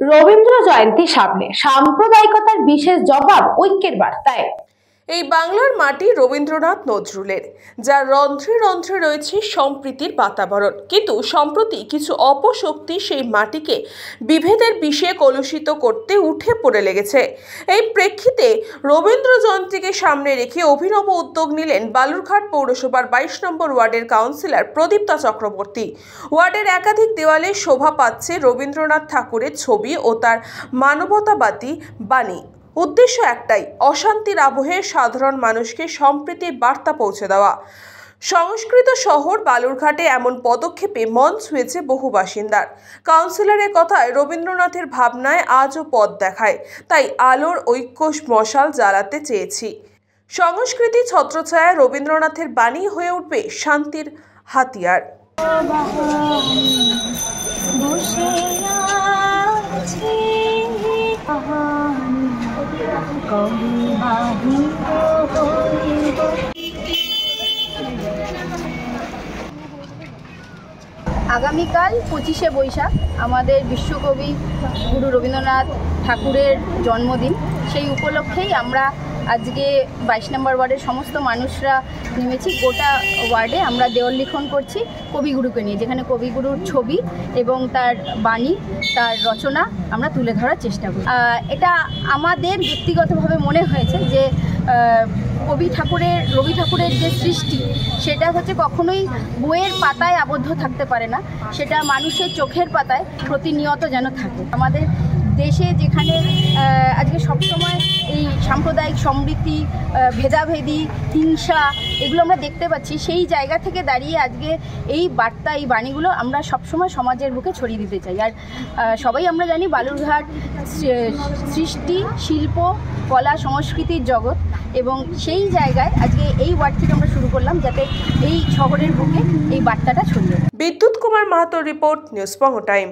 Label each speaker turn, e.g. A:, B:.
A: রবীন্দ্র জয়ন্তী সামনে, সাম্প্রদায়িকতার বিশেষ জবাব ঐক্যের বার্তায়।
B: এই বাংলার মাটি রবীন্দ্রনাথ নজরুলের, যার রন্ধ্রে রন্ধ্রে রয়েছে সম্প্রীতির বাতাবরণ। কিন্তু সম্প্রতি কিছু অপশক্তি সেই মাটিকে বিভেদের বিষে কলুষিত করতে উঠে পড়ে লেগেছে। এই প্রেক্ষিতে রবীন্দ্র জয়ন্তীকে সামনে রেখে অভিনব উদ্যোগ নিলেন বালুরঘাট পৌরসভার 22 নম্বর ওয়ার্ডের কাউন্সিলর প্রদীপ্তা চক্রবর্তী। ওয়ার্ডের একাধিক দেওয়ালে শোভা পাচ্ছে রবীন্দ্রনাথ ঠাকুরের ছবি ও তার মানবতাবাদী বাণী। উদ্দেশ্য একটাই, অশান্তির আবহে সাধারণ মানুষকে সম্প্রীতির বার্তা পৌঁছে দেওয়া। সংস্কৃত শহর বালুরঘাটে এমন পদক্ষেপে মন ছুঁয়েছে বহু বাসিন্দার। কাউন্সিলরের কথায় রবীন্দ্রনাথের ভাবনায় আজও পথ দেখায়, তাই আলোর ঐক্য মশাল জ্বালাতে চেয়েছি। সংস্কৃতি ছত্রছায়ায় রবীন্দ্রনাথের বাণী হয়ে উঠবে শান্তির হাতিয়ার।
C: আগামীকাল 25শে বৈশাখ আমাদের বিশ্বকবি গুরু রবীন্দ্রনাথ ঠাকুরের জন্মদিন। সেই উপলক্ষেই আমরা আজকে 22 নম্বর ওয়ার্ডের সমস্ত মানুষরা নেমেছি। গোটা ওয়ার্ডে আমরা দেওয়াল লিখন করছি কবিগুরুকে নিয়ে, যেখানে কবিগুরুর ছবি এবং তার বাণী, তার রচনা আমরা তুলে ধরার চেষ্টা করি। এটা আমাদের ব্যক্তিগতভাবে মনে হয়েছে যে রবি ঠাকুরের যে সৃষ্টি, সেটা হচ্ছে কখনোই বইয়ের পাতায় আবদ্ধ থাকতে পারে না, সেটা মানুষের চোখের পাতায় প্রতিনিয়ত যেন থাকে। আমাদের দেশে যেখানে আজকে সবসময় এই সাম্প্রদায়িক সম্প্রীতি, ভেদাভেদি, হিংসা এগুলো আমরা দেখতে পাচ্ছি, সেই জায়গা থেকে দাঁড়িয়ে আজকে এই বার্তা, এই বাণীগুলো আমরা সবসময় সমাজের বুকে ছড়িয়ে দিতে চাই। আর সবাই আমরা জানি বালুরঘাট সৃষ্টি, শিল্প, কলা, সংস্কৃতির জগৎ, এবং সেই জায়গায় আজকে এই ওয়ার্ড থেকে আমরা শুরু করলাম, যাতে এই শহরের বুকে এই বার্তাটা ছড়িয়ে।
B: বিদ্যুৎ কুমার মাহাতোর রিপোর্ট, নিউজ বঙ্গ টাইম।